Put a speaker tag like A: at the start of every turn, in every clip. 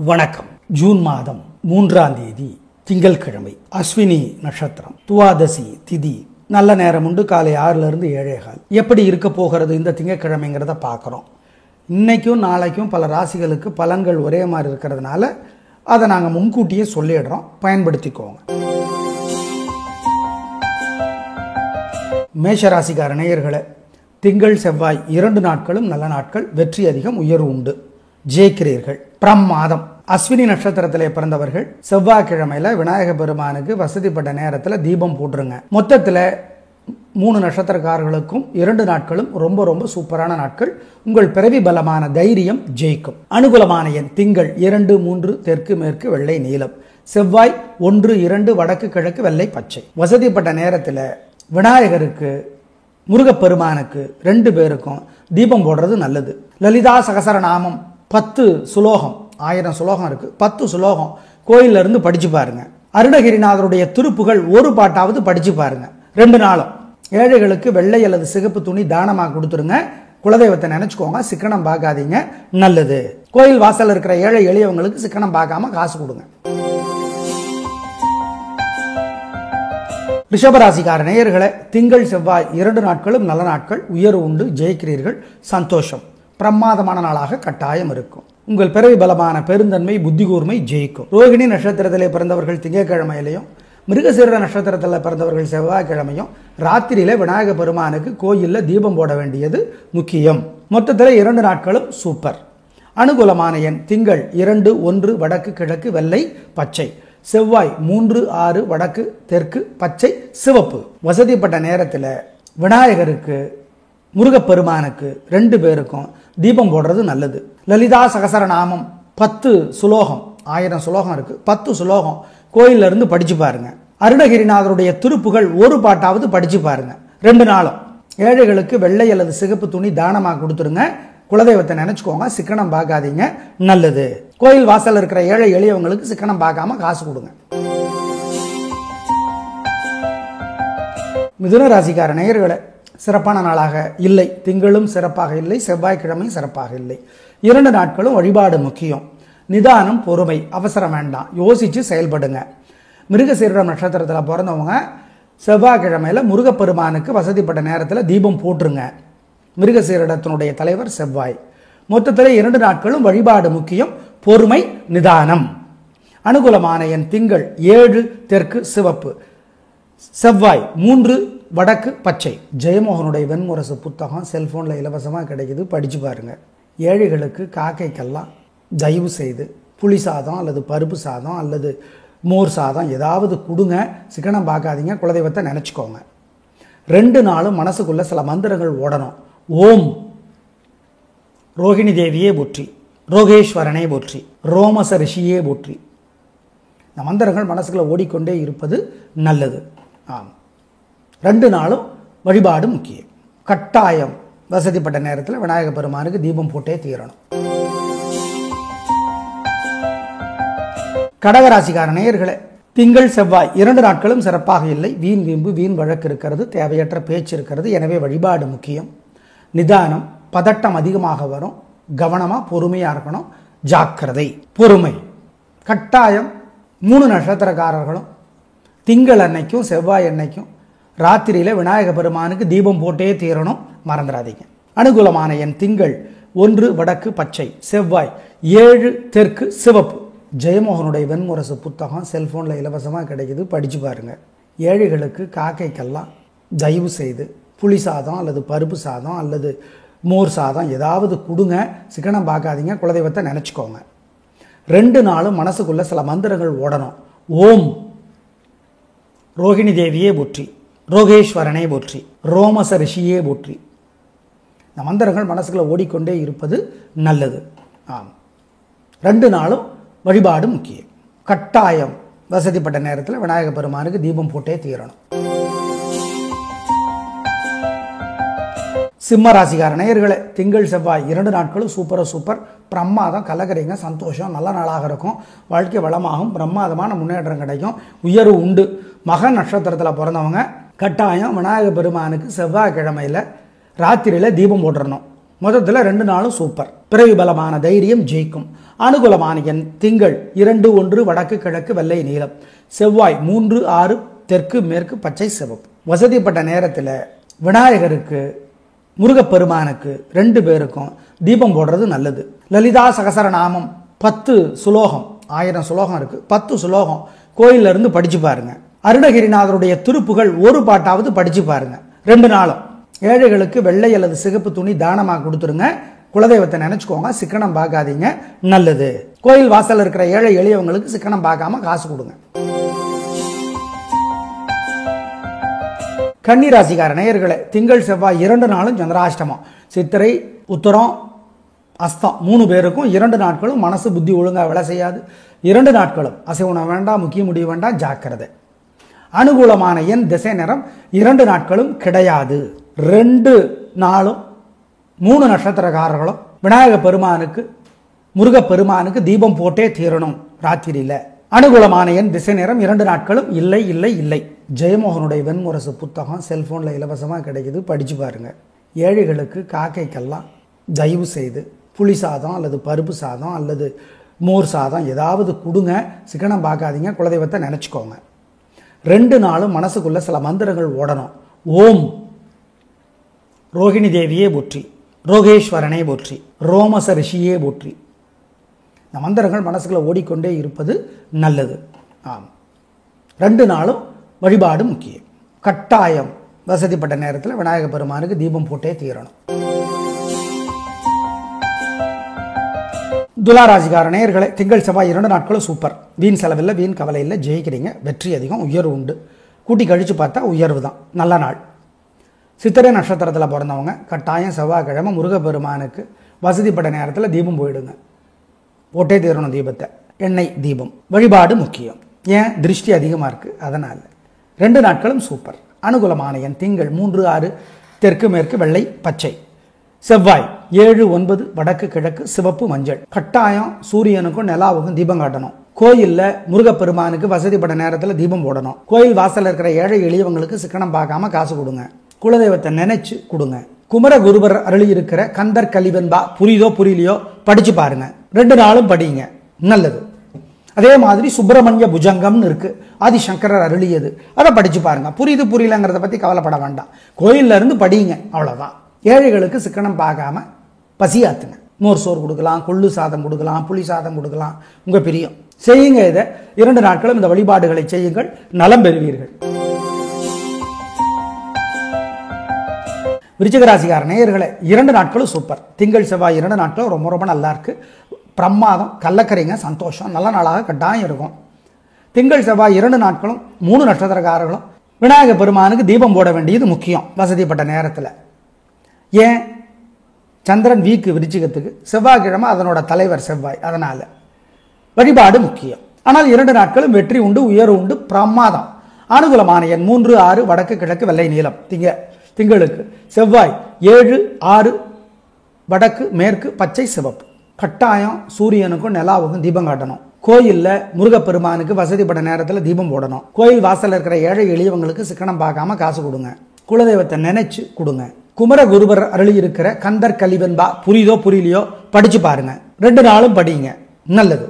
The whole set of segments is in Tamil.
A: வணக்கம். ஜூன் மாதம் 3ஆம் தேதி திங்கள்கிழமை, அஸ்வினி நட்சத்திரம், துவாதசி திதி. நல்ல நேரம் உண்டு, காலை 6லிருந்து 7:15. எப்படி இருக்க போகிறது இந்த திங்கட்கிழமைங்கிறத பார்க்குறோம். இன்னைக்கும் நாளைக்கும் பல ராசிகளுக்கு பலன்கள் ஒரே மாதிரி இருக்கிறதுனால அதை நாங்கள் முன்கூட்டியே சொல்லிடுறோம், பயன்படுத்திக்கோங்க. மேஷராசிக்கார நேயர்களே, திங்கள் செவ்வாய் 2 நாட்களும் நல்ல நாட்கள். வெற்றி அதிகம், உயர்வு உண்டு, ஜெயிக்கிறீர்கள். பிரமாதம். அஸ்வினி நட்சத்திரத்திலே பிறந்தவர்கள் செவ்வாய்க்கிழமையில விநாயக பெருமானுக்கு வசதிப்பட்ட நேரத்தில் தீபம் போட்டுருங்க. மொத்தத்தில் 3 நட்சத்திரக்காரர்களுக்கும் 2 நாட்களும் ரொம்ப ரொம்ப சூப்பரான நாட்கள். உங்கள் பிறவி பலமான தைரியம் ஜெயிக்கும். அனுகூலமான எண் திங்கள் 2, 3 தெற்கு மேற்கு வெள்ளை நீலம். செவ்வாய் 1, 2 வடக்கு கிழக்கு வெள்ளை பச்சை. வசதிப்பட்ட நேரத்தில் விநாயகருக்கு முருகப்பெருமானுக்கு 2 பேருக்கும் தீபம் போடுறது நல்லது. லலிதா சகசரநாமம் 10 சுலோகம், 1000 சுலோகம் இருக்கு. 10 சுலோகம் கோயில்ல இருந்து படிச்சு பாருங்க. அருணகிரிநாதருடைய திருப்புகள் ஒரு பாட்டாவது படிச்சு பாருங்க 2 நாளும். ஏழைகளுக்கு வெள்ளை அல்லது சிகப்பு துணி தானமாக கொடுத்துருங்க. குலதெய்வத்தை நினைச்சுக்கோங்க, சிக்கனம் பார்க்காதீங்க, நல்லது. கோயில் வாசல் இருக்கிற ஏழை எளியவங்களுக்கு சிக்கனம் பார்க்காம காசு கொடுங்க. ரிஷபராசிக்கார நேயர்களே, திங்கள் செவ்வாய் 2 நாட்களும் நல்ல நாட்கள். உயர்வு உண்டு, ஜெயிக்கிறீர்கள், சந்தோஷம். பிரமாதமான நாளாக கட்டாயம் இருக்கும். உங்கள் பிறவி பலமான பெருந்தன்மை புத்தி கூர்மை ஜெயிக்கும். ரோகிணி நட்சத்திரத்திலே பிறந்தவர்கள் திங்கட்கிழமையிலையும், மிருகசீர நட்சத்திரத்தில் பிறந்தவர்கள் செவ்வாய்க்கிழமையும் ராத்திரியில விநாயக பெருமானுக்கு கோயிலில் தீபம் போட வேண்டியது முக்கியம். மொத்தத்தில் 2 நாட்களும் சூப்பர். அனுகூலமான எண் திங்கள் 2, 1 வடக்கு கிழக்கு வெள்ளை பச்சை. செவ்வாய் 3, 6 வடக்கு தெற்கு பச்சை சிவப்பு. வசதிப்பட்ட நேரத்தில் விநாயகருக்கு முருகப்பெருமானுக்கு 2 பேருக்கும் தீபம் போடுறது நல்லது. லலிதா சகசரநாமம் 10 சுலோகம், 1000 சுலோகம் இருக்கு. 10 சுலோகம் கோயில்ல இருந்து படிச்சு பாருங்க. அருணகிரிநாதருடைய திருப்புகள் ஒரு பாட்டாவது படிச்சு பாருங்க 2 நாளும். ஏழைகளுக்கு வெள்ளை அல்லது சிகப்பு துணி தானமாக கொடுத்துருங்க. குலதெய்வத்தை நினைச்சுக்கோங்க, சிக்கனம் பார்க்காதீங்க, நல்லது. கோயில் வாசல் இருக்கிற ஏழை எளியவங்களுக்கு சிக்கனம் பார்க்காம காசு கொடுங்க. மிதுன ராசிக்கார நேயர்களே, சிறப்பான நாளாக இல்லை. திங்களும் சிறப்பாக இல்லை, செவ்வாய்க்கிழமை சிறப்பாக இல்லை. 2 நாட்களும் வழிபாடு முக்கியம். நிதானம், பொறுமை, அவசரம் வேண்டாம், யோசிச்சு செயல்படுங்க. மிருகசீர நட்சத்திரத்தில் பிறந்தவங்க செவ்வாய்க்கிழமையில முருகப்பெருமானுக்கு வசதிப்பட்ட நேரத்தில் தீபம் போட்டுருங்க. மிருகசீரிடத்தினுடைய தலைவர் செவ்வாய். மொத்தத்தில் 2 நாட்களும் வழிபாடு முக்கியம், பொறுமை, நிதானம். அனுகூலமான எண் திங்கள் 7 தெற்கு சிவப்பு. செவ்வாய் 3 வடக்கு பச்சை. ஜெயமோகனுடைய வெண்முரசு புத்தகம் செல்போனில் இலவசமாக கிடைக்குது, படிச்சு பாருங்க. ஏழைகளுக்கு காக்கைக்கெல்லாம் தயவு செய்து புளி சாதம் அல்லது பருப்பு சாதம் அல்லது மோர் சாதம் ஏதாவது கொடுங்க, சிக்கனம் பார்க்காதீங்க, குலதெய்வத்தை நினச்சிக்கோங்க. 2 நாளும் மனசுக்குள்ள சில மந்திரங்கள் ஓடணும். ஓம் ரோகிணி தேவியே போற்றி, ரோகேஸ்வரனே போற்றி, ரோமச ரிஷியே போற்றி. இந்த மந்திரங்கள் மனசுக்குள்ள ஓடிக்கொண்டே இருப்பது நல்லது. ஆம், 2 நாளும் வழிபாடு முக்கியம். கட்டாயம் வசதிப்பட்ட நேரத்தில் விநாயக பெருமானுக்கு தீபம் போட்டே தீரணும். கடகராசிக்கார நேயர்களே, திங்கள் செவ்வாய் 2 நாட்களும் சிறப்பாக இல்லை. வீண் வீம்பு, வீண் வழக்கு இருக்கிறது, தேவையற்ற பேச்சு இருக்கிறது. எனவே வழிபாடு முக்கியம். நிதானம், பதட்டம் அதிகமாக வரும். கவனமா பொறுமையா இருக்கணும், ஜாக்கிரதை. பொறுமை கட்டாயம். 3 நட்சத்திரக்காரர்களும் திங்கள் அன்னைக்கும் செவ்வாய் அன்னைக்கும் ராத்திரியில விநாயக பெருமானுக்கு தீபம் போட்டே தீரணும், மறந்துடாதீங்க. அனுகூலமான எண் திங்கள் 1 வடக்கு பச்சை. செவ்வாய் 7 தெற்கு சிவப்பு. ஜெயமோகனுடைய வெண்முரசு புத்தகம் செல்போனில் இலவசமாக கிடைக்குது, படிச்சு பாருங்க. ஏழைகளுக்கு காக்கைக்கெல்லாம் தயவு செய்து புளி சாதம் அல்லது பருப்பு சாதம் அல்லது மோர் சாதம் ஏதாவது கொடுங்க, சிக்கனம் பார்க்காதீங்க, குலதெய்வத்தை நினைச்சுக்கோங்க. 2 நாளும் மனசுக்குள்ள சில மந்திரங்கள் ஓடணும். ஓம் ரோகிணி தேவியே போற்றி, ரோகேஸ்வரனே போற்றி, ரோமச ரிஷியே போற்றி. இந்த மந்திரங்கள் மனசுக்குள்ள ஓடிக்கொண்டே இருப்பது நல்லது. ஆம், 2 நாளும் வழிபாடு முக்கியம். கட்டாயம் வசதிப்பட்ட நேரத்தில் விநாயக பெருமானுக்கு தீபம் போட்டே தீரணும். சிம்ம ராசிக்கார நேயர்களே, திங்கள் செவ்வாய் 2 நாட்களும் சூப்பர். பிரமாதம், கலகரைங்க, சந்தோஷம், நல்ல நாளாக இருக்கும். வாழ்க்கை வளமாகும், பிரமாதமான முன்னேற்றம் கிடைக்கும், உயர்வு உண்டு. மகன் நட்சத்திரத்தில் பிறந்தவங்க கட்டாயம் விநாயக பெருமானுக்கு செவ்வாய்க்கிழமையில் ராத்திரியில் தீபம் போட்டுறணும். மொத்தத்தில் 2 நாளும் சூப்பர். பிறவி பலமான தைரியம் ஜெயிக்கும். அனுகூலமான எண் திங்கள் 2, 1 வடக்கு கிழக்கு வெள்ளை நீலம். செவ்வாய் 3, 6 தெற்கு மேற்கு பச்சை சிவப்பு. வசதிப்பட்ட நேரத்தில் விநாயகருக்கு முருகப்பெருமானுக்கு 2 பேருக்கும் தீபம் போடுறது நல்லது. லலிதா சகசரநாமம் 10 சுலோகம், 1000 சுலோகம் இருக்கு. 10 சுலோகம் கோயில்ல இருந்து படிச்சு பாருங்க. அருணகிரிநாதருடைய திருப்புகள் ஒரு பாட்டாவது படிச்சு பாருங்க 2 நாளும். ஏழைகளுக்கு வெள்ளை அல்லது சிகப்பு துணி தானமாக கொடுத்துருங்க. குலதெய்வத்தை நினைச்சுக்கோங்க, சிக்கனம் பார்க்காதீங்க, நல்லது. கோயில் வாசல் இருக்கிற ஏழை எளியவங்களுக்கு சிக்கனம் பார்க்காம காசு கொடுங்க. கன்னிராசிக்கார நேயர்களே, திங்கள் செவ்வாய் 2 நாளும் சந்திராஷ்டமம். சித்திரை உத்தரம் அஸ்தம் 3 பேருக்கும் 2 நாட்களும் மனசு புத்தி ஒழுங்காக வேலை செய்யாது. 2 நாட்களும் அசைவுணம் வேண்டாம், முக்கிய முடிவு வேண்டாம், ஜாக்கிரதை. அனுகூலமான எண் திசை நேரம் 2 நாட்களும் கிடையாது. 2 நாளும் 3 நட்சத்திரக்காரர்களும் விநாயக பெருமானுக்கு முருகப்பெருமானுக்கு தீபம் போட்டே தீரணும் ராத்திரியில். அனுகூலமான எண் திசை நேரம் 2 நாட்களும் இல்லை இல்லை இல்லை. ஜெயமோகனுடைய வெண்முரசு புத்தகம் செல்போனில் இலவசமாக கிடைக்குது, படிச்சு பாருங்க. ஏழைகளுக்கு காக்கைக்கெல்லாம் தயவு செய்து புளி சாதம் அல்லது பருப்பு சாதம் அல்லது மோர் சாதம் ஏதாவது கொடுங்க, சிக்கனம் பார்க்காதீங்க, குலதெய்வத்தை நினச்சிக்கோங்க. 2 நாளும் மனசுக்குள்ள சில மந்திரங்கள் ஓடணும். ஓம் ரோகிணி தேவியே போற்றி, ரோகேஸ்வரனே போற்றி, ரோமச ரிஷியே போற்றி. இந்த மந்திரங்கள் மனசுக்குள்ள ஓடிக்கொண்டே இருப்பது நல்லது. ஆம், 2 நாளும் வழிபாடு முக்கியம். கட்டாயம் வசதிப்பட்ட நேரத்தில் விநாயக பெருமானுக்கு தீபம் போட்டே தீரணும். துளாராசிக்கார நேயர்களே, திங்கள் செவ்வாய் 2 நாட்களும் சூப்பர். வீண் செலவில்லை, வீண் கவலை இல்லை, ஜெயிக்கிறீங்க, வெற்றி அதிகம், உயர்வு உண்டு. கூட்டி கழிச்சு பார்த்தா உயர்வு தான். நல்ல நாள். சித்திரை நட்சத்திரத்தில் பிறந்தவங்க கட்டாயம் செவ்வாய்க்கிழமை முருகப்பெருமானுக்கு வசதிப்பட்ட நேரத்தில் தீபம் போயிடுங்க, போட்டே தீரணும் தீபத்தை. எண்ணெய் தீபம். வழிபாடு முக்கியம். ஏன்? திருஷ்டி அதிகமாக இருக்குது, அதனால். 2 நாட்களும் சூப்பர். அனுகூலமான எண் திங்கள் 3, 6 தெற்கு மேற்கு வெள்ளை பச்சை. செவ்வாய் 7, 9 வடக்கு கிழக்கு சிவப்பு மஞ்சள். கட்டாயம் சூரியனுக்கும் நிலாவுக்கும் தீபம் காட்டணும். கோயிலில் முருகப்பெருமானுக்கு வசதிப்பட்ட நேரத்தில் தீபம் போடணும். கோயில் வாசலில் இருக்கிற ஏழை எளியவங்களுக்கு சிக்கனம் பார்க்காம காசு கொடுங்க. குலதெய்வத்தை நினைச்சு கொடுங்க. குமரகுருபர் அருளி இருக்கிற கந்தர் கலிவெண்பா புரியுதோ புரியலையோ படிச்சு பாருங்க. 2 நாளும் படிங்க, நல்லது. அதே மாதிரி சுப்பிரமணிய புஜங்கம்னு இருக்கு, ஆதிசங்கரர் அருளியது, அதை படிச்சு பாருங்க. புரியுது புரியலங்கிறத பத்தி கவலைப்பட வேண்டாம், கோயில்ல இருந்து படிங்க, அவ்வளவுதான். ஏழைகளுக்கு சிக்கனம் பார்க்காம பசியாத்துங்க. மோர் சோறு கொடுக்கலாம், கொள்ளு சாதம் கொடுக்கலாம், புளி சாதம் கொடுக்கலாம், உங்க பிரியம். செய்யுங்க. இதை 2 நாட்களும் இந்த வழிபாடுகளை செய்யுங்கள், நலம் பெறுவீர்கள். விருச்சிக ராசிக்கார நேயர்களே, 2 நாட்களும் சூப்பர். திங்கள் செவ்வாய் 2 நாட்களும் ரொம்ப ரொம்ப நல்லா இருக்கு. பிரமாதம், கள்ளக்கரைங்க, சந்தோஷம், நல்ல நாளாக கட்டாயம் இருக்கும். திங்கள் செவ்வாய் 2 நாட்களும் 3 நட்சத்திரக்காரர்களும் விநாயக பெருமானுக்கு தீபம் போட வேண்டியது முக்கியம் வசதிப்பட்ட நேரத்தில். ஏன்? சந்திரன் வீக்கு விருச்சிகத்துக்கு, செவ்வாய்க்கிழமை அதனோட தலைவர் செவ்வாய், அதனால வழிபாடு முக்கியம். ஆனால் 2 நாட்களும் வெற்றி உண்டு, உயர்வு உண்டு, பிரமாதம். அனுகூலமான எண் 3, 6 வடக்கு கிழக்கு வெள்ளை நீலம். திங்களுக்கு செவ்வாய் 7, 6 வடக்கு மேற்கு பச்சை சிவப்பு. கட்டாயம் சூரியனுக்கும் நிலாவுக்கும் தீபம் காட்டணும். கோயிலில் முருகப்பெருமானுக்கு வசதிப்பட்ட நேரத்தில் தீபம் போடணும். கோயில் வாசலில் இருக்கிற ஏழை எளியவங்களுக்கு சிக்கனம் பார்க்காம காசு கொடுங்க. குலதெய்வத்தை நினைச்சு கொடுங்க. குமரகுருபர் அருளி இருக்கிற கந்தர் கலிவெண்பா புரியுதோ புரியலையோ படிச்சு பாருங்க. 2 நாளும் படிங்க, நல்லது.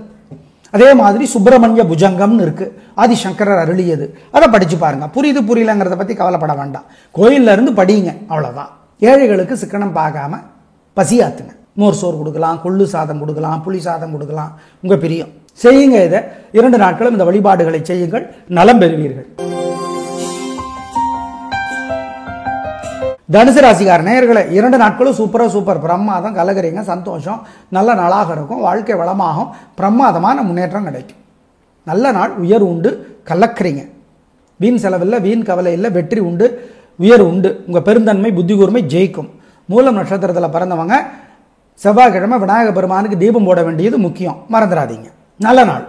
A: அதே மாதிரி சுப்பிரமணிய புஜங்கம்னு இருக்கு, ஆதிசங்கரர் அருளியது, அதை படிச்சு பாருங்க. புரியுது புரியலங்கிறத பத்தி கவலைப்பட வேண்டாம், கோயில்ல இருந்து படிங்க, அவ்வளவுதான். ஏழைகளுக்கு சிக்கனம் பார்க்காம பசியாத்துங்க. மோர் சோறு கொடுக்கலாம், கொள்ளு சாதம் கொடுக்கலாம், புளி சாதம் கொடுக்கலாம், உங்க பிரியம். செய்யுங்க. இதை 2 நாட்களும் இந்த வழிபாடுகளை செய்யுங்கள், நலம் பெறுவீர்கள். தனுசு ராசிக்கார நேயர்களே, 2 நாட்களும் சூப்பர் பிரமாதம், கலகரிங்க, சந்தோஷம், நல்ல நாளாக இருக்கும். வாழ்க்கை வளமாகும், பிரமாதமான முன்னேற்றம் கிடைக்கும். நல்ல நாள், உயர்வு உண்டு, கலக்கரிங்க. வீண் செலவில்லை, வீண் கவலை இல்லை, வெற்றி உண்டு, உயர்வு உண்டு. உங்க பெருந்தன்மை புத்தி கூர்மை ஜெயிக்கும். மூலம் நட்சத்திரத்தில் பிறந்தவங்க செவ்வாய்க்கிழமை விநாயக பெருமானுக்கு தீபம் போட வேண்டியது முக்கியம், மறந்துடாதீங்க. நல்ல நாள்.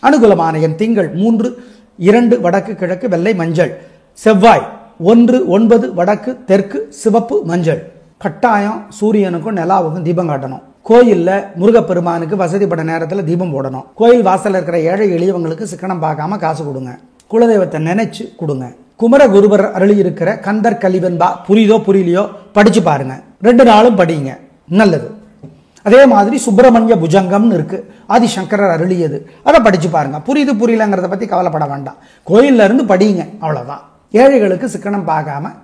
A: அனுகூலமான எண் திங்கள் 3, 2 வடக்கு கிழக்கு வெள்ளை மஞ்சள். செவ்வாய் 1, 9 வடக்கு தெற்கு சிவப்பு மஞ்சள். கட்டாயம் சூரியனுக்கும் நிலாவுக்கும் தீபம் காட்டணும். கோயிலில் முருகப்பெருமானுக்கு வசதிப்பட்ட நேரத்தில் தீபம் போடணும். கோயில் வாசலில் இருக்கிற ஏழை எளியவங்களுக்கு சிக்கனம் பார்க்காம காசு கொடுங்க. குலதெய்வத்தை நினைச்சு கொடுங்க. குமரகுருபர் அருளி இருக்கிற கந்தர் கலிவெண்பா புரியுதோ புரியலையோ படிச்சு பாருங்க. 2 நாளும் படிங்க, நல்லது. அதே மாதிரி சுப்பிரமணிய புஜங்கம்னு இருக்கு, ஆதிசங்கரர் அருளியது. அதை படிச்சு பாருங்க. புரியுது புரியலங்கிறத பத்தி கவலைப்பட வேண்டாம், கோயில்ல இருந்து படிங்க, அவ்வளவுதான். ஏழைகளுக்கு சிக்கனம் பார்க்காம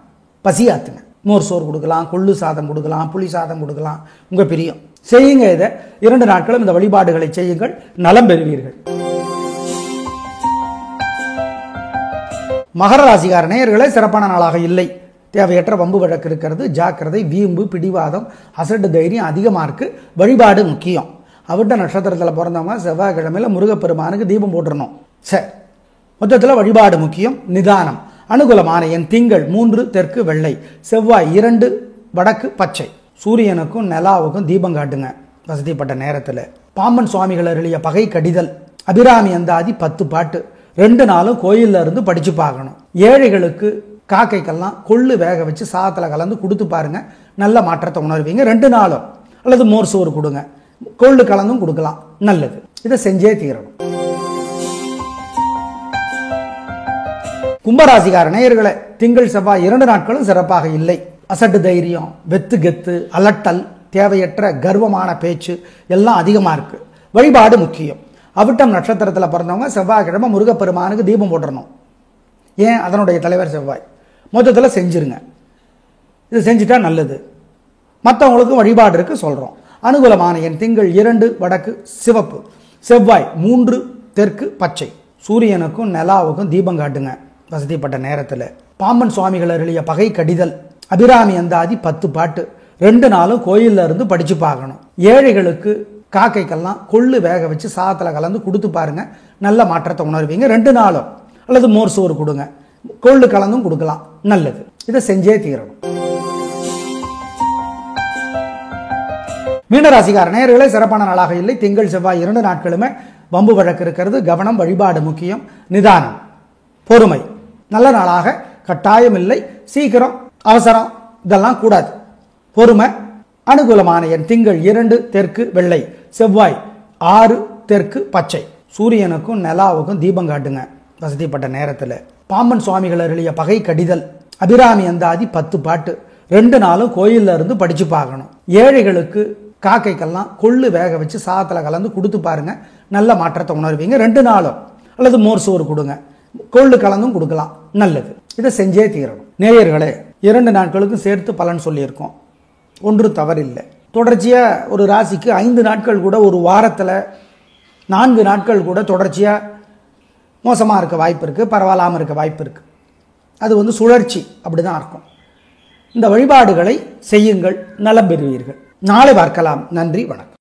A: பசியாத்துங்க. மோர் சோறு கொடுக்கலாம், கொள்ளு சாதம் கொடுக்கலாம், புளி சாதம் கொடுக்கலாம், உங்க பிரியம். செய்யுங்க. இதை 2 நாட்களும் இந்த வழிபாடுகளை செய்யுங்கள், நலம் பெறுவீர்கள். மகர ராசிக்கார நேயர்களே, சிறப்பான நாளாக இல்லை. தேவையற்ற வம்பு வழக்கு இருக்கிறது, ஜாக்கிரதை. வீம்பு, பிடிவாதம், அசட்டு தைரியம் அதிகமாக இருக்கு. வழிபாடு முக்கியம். அவிட்ட நட்சத்திரத்தில் பிறந்தவங்க செவ்வாய்க்கிழமையில முருகப்பெருமானுக்கு தீபம் போட்டுறணும். சரி, மொத்தத்தில் வழிபாடு முக்கியம். நிதானம். அனுகூலமான எண் திங்கள் 3 தெற்கு வெள்ளை, செவ்வாய் 2 வடக்கு பச்சை. சூரியனுக்கும் நிலாவுக்கும் தீபம் காட்டுங்க வசதிப்பட்ட நேரத்தில். பாம்பன் சுவாமிகள் அருளிய பகை கடிதல், அபிராமி அந்தாதி 10 பாட்டு 2 நாளும் கோயில்ல இருந்து படிச்சு பார்க்கணும். ஏழைகளுக்கு காக்கைக்கெல்லாம் கொள்ளு வேக வச்சு சாதத்தில் கலந்து கொடுத்து பாருங்க, நல்ல மாற்றத்தை உணர்வீங்க. 2 நாளும். அல்லது மோர் சோறு கொடுங்க, கொள்ளு கலந்தும் கொடுக்கலாம், நல்லது. இதை செஞ்சே தீரணும். கும்பராசிக்கார நேயர்களே, திங்கள் செவ்வாய் 2 நாட்களும் சிறப்பாக இல்லை. அசட்டு தைரியம், வெத்து கெத்து, அலட்டல், தேவையற்ற கர்வமான பேச்சு எல்லாம் அதிகமா இருக்கு. வழிபாடு முக்கியம். அவிட்டம் நட்சத்திரத்தில் பிறந்தவங்க செவ்வாய்க்கிழமை முருகப்பெருமானுக்கு தீபம் போட்டுறணும். ஏன்? அதனுடைய தலைவர் செவ்வாய். மொத்தத்தில் செஞ்சிருங்க. இது செஞ்சுட்டா நல்லது. மற்றவங்களுக்கும் வழிபாடு இருக்கு சொல்றோம். அனுகூலமான எண் திங்கள் 2 வடக்கு சிவப்பு, செவ்வாய் 3 தெற்கு பச்சை. சூரியனுக்கும் நிலாவுக்கும் தீபம் காட்டுங்க வசதிப்பட்ட நேரத்தில். பாம்பன் சுவாமிகள் அருளிய பகை கடிதல், அபிராமி அந்தாதி 10 பாட்டு 2 நாளும் கோயில்ல இருந்து படிச்சு பார்க்கணும். ஏழைகளுக்கு காக்கைக்கெல்லாம் கொள்ளு வேக வச்சு சாதத்தில் கலந்து கொடுத்து பாருங்க, நல்ல மாற்றத்தை உணர்வீங்க. 2 நாளும். அல்லது மோர் சோறு கொடுங்க, கொள்ளு கலந்தும் கொடுக்கலாம், நல்லது. இதை செஞ்சே தீரணும். மீனராசிக்கார நேயர்களே, சிறப்பான நாளாக இல்லை. திங்கள் செவ்வாய் 2 நாட்களுமே வம்பு வழக்கு இருக்கிறது. கவனம். வழிபாடு முக்கியம். நிதானம், பொறுமை. நல்ல நாளாக கட்டாயம் இல்லை. சீக்கிரம், அவசரம் இதெல்லாம் கூடாது. பொறுமை. அனுகூலமான எண் திங்கள் 2 தெற்கு வெள்ளை, செவ்வாய் 6 தெற்கு பச்சை. சூரியனுக்கும் நிலாவுக்கும் தீபம் காட்டுங்க வசதிப்பட்ட நேரத்தில். பாம்பன் சுவாமிகள் அருளிய பகை கடிதல், அபிராமி அந்தாதி 10 பாட்டு 2 நாளும் கோயில்ல இருந்து படிச்சு பார்க்கணும். ஏழைகளுக்கு காக்கைக்கெல்லாம் கொள்ளு வேக வச்சு சாதத்தில் கலந்து கொடுத்து பாருங்க, நல்ல மாற்றத்தை உணர்வீங்க. 2 நாளும். அல்லது மோர் சோறு கொடுங்க, கொள்ளு கலந்தும் கொடுக்கலாம், நல்லது. இதை செஞ்சே தீரணும். நேயர்களே, 2 நாட்களுக்கும் சேர்த்து பலன் சொல்லியிருக்கோம், ஒன்று தவறில்லை. தொடர்ச்சியா ஒரு ராசிக்கு 5 நாட்கள் கூட, ஒரு வாரத்தில் 4 நாட்கள் கூட தொடர்ச்சியா மோசமாக இருக்க வாய்ப்பு இருக்குது, பரவாயில்லாமல் இருக்க வாய்ப்பு இருக்குது. அது சுழற்சி, அப்படிதான் இருக்கும். இந்த வழிபாடுகளை செய்யுங்கள், நலம் பெறுவீர்கள். நாளை பார்க்கலாம். நன்றி, வணக்கம்.